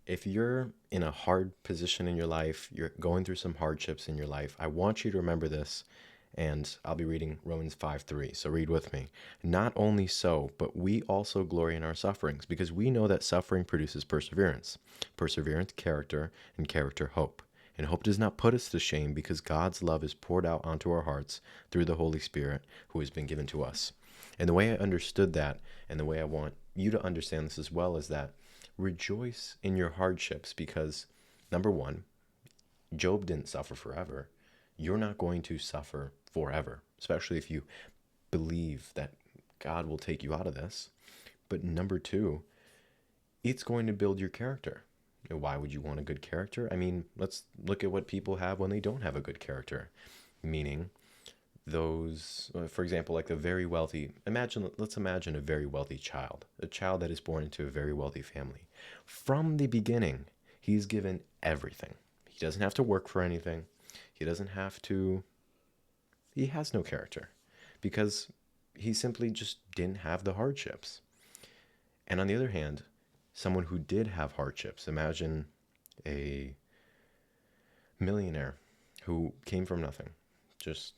If you're in a hard position in your life, you're going through some hardships in your life, I want you to remember this. And I'll be reading Romans 5:3. So read with me. Not only so, but we also glory in our sufferings, because we know that suffering produces perseverance. Perseverance, character, and character, hope. And hope does not put us to shame, because God's love is poured out onto our hearts through the Holy Spirit who has been given to us. And the way I understood that, and the way I want you to understand this as well, is that rejoice in your hardships because, number one, Job didn't suffer forever. You're not going to suffer forever, especially if you believe that God will take you out of this. But number two, it's going to build your character. Why would you want a good character? I mean, let's look at what people have when they don't have a good character. Meaning, those, for example, like the very wealthy, let's imagine a very wealthy child, a child that is born into a very wealthy family. From the beginning, he's given everything. He doesn't have to work for anything. He doesn't have to, he has no character because he simply just didn't have the hardships. And on the other hand, someone who did have hardships, imagine a millionaire who came from nothing, just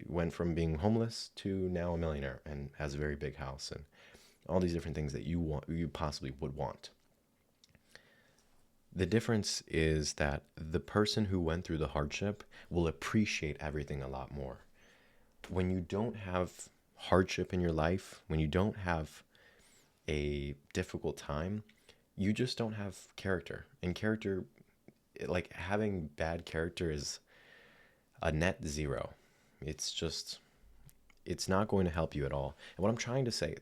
went from being homeless to now a millionaire and has a very big house and all these different things that you possibly would want. The difference is that the person who went through the hardship will appreciate everything a lot more. When you don't have hardship in your life, when you don't have a difficult time, you just don't have character. And character, like having bad character is a net zero. It's just, it's not going to help you at all. And what I'm trying to say,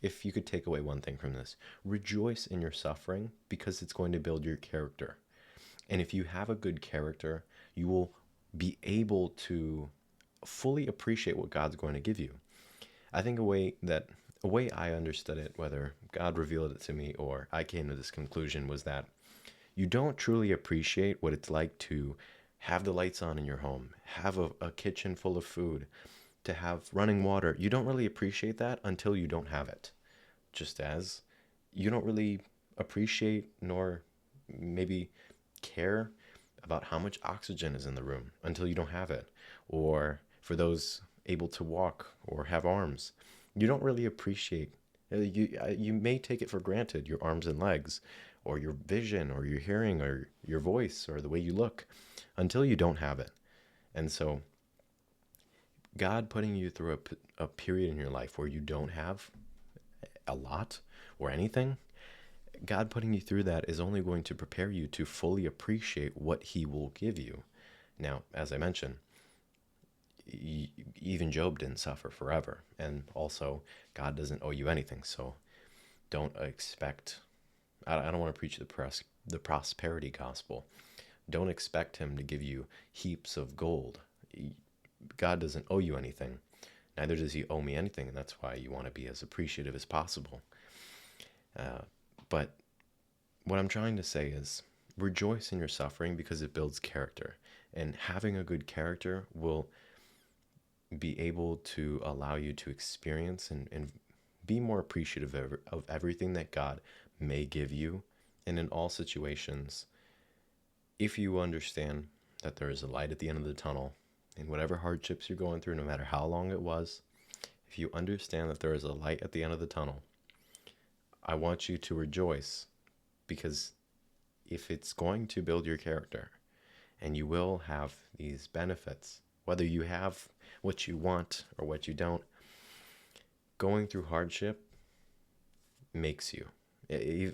if you could take away one thing from this, rejoice in your suffering because it's going to build your character. And if you have a good character, you will be able to fully appreciate what God's going to give you. I think a way I understood it, whether God revealed it to me or I came to this conclusion, was that you don't truly appreciate what it's like to have the lights on in your home, have a kitchen full of food, to have running water. You don't really appreciate that until you don't have it. Just as you don't really appreciate nor maybe care about how much oxygen is in the room until you don't have it. Or for those able to walk or have arms, you don't really appreciate. You may take it for granted, your arms and legs, or your vision, or your hearing, or your voice, or the way you look, until you don't have it. And so, God putting you through a period in your life where you don't have a lot or anything, God putting you through that is only going to prepare you to fully appreciate what He will give you. Now, as I mentioned, even Job didn't suffer forever. And also, God doesn't owe you anything. So don't expect, I don't want to preach the prosperity gospel. Don't expect Him to give you heaps of gold. God doesn't owe you anything. Neither does He owe me anything. And that's why you want to be as appreciative as possible. But what I'm trying to say is rejoice in your suffering because it builds character. And having a good character will be able to allow you to experience and be more appreciative of everything that God may give you. And in all situations, if you understand that there is a light at the end of the tunnel, in whatever hardships you're going through, no matter how long it was, if you understand that there is a light at the end of the tunnel, I want you to rejoice because if it's going to build your character and you will have these benefits, whether you have what you want or what you don't, going through hardship makes you. A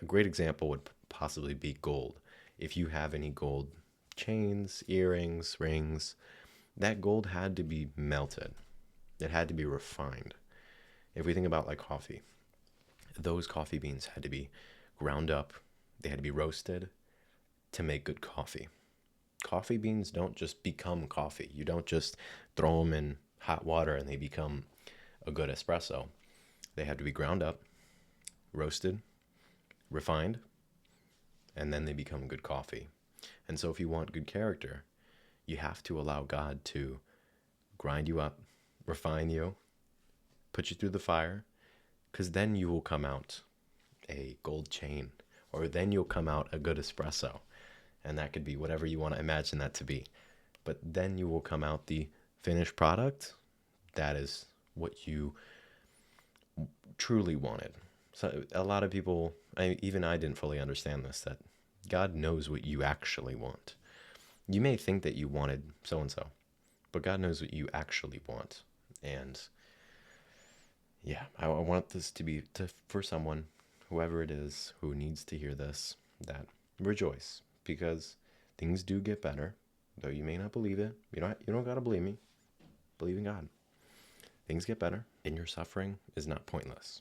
great example would possibly be gold. If you have any gold chains, earrings, rings, that gold had to be melted. It had to be refined. If we think about like coffee, those coffee beans had to be ground up. They had to be roasted to make good coffee. Coffee beans don't just become coffee. You don't just throw them in hot water and they become a good espresso. They have to be ground up, roasted, refined, and then they become good coffee. And so if you want good character, you have to allow God to grind you up, refine you, put you through the fire, because then you will come out a gold chain or then you'll come out a good espresso. And that could be whatever you want to imagine that to be. But then you will come out the finished product that is what you truly wanted. So a lot of people, even I didn't fully understand this, that God knows what you actually want. You may think that you wanted so and so, but God knows what you actually want. And yeah, I want this to be for someone, whoever it is who needs to hear this, that rejoice, because things do get better. Though you may not believe it, you don't gotta believe me. Believe in God. Things get better, and your suffering is not pointless.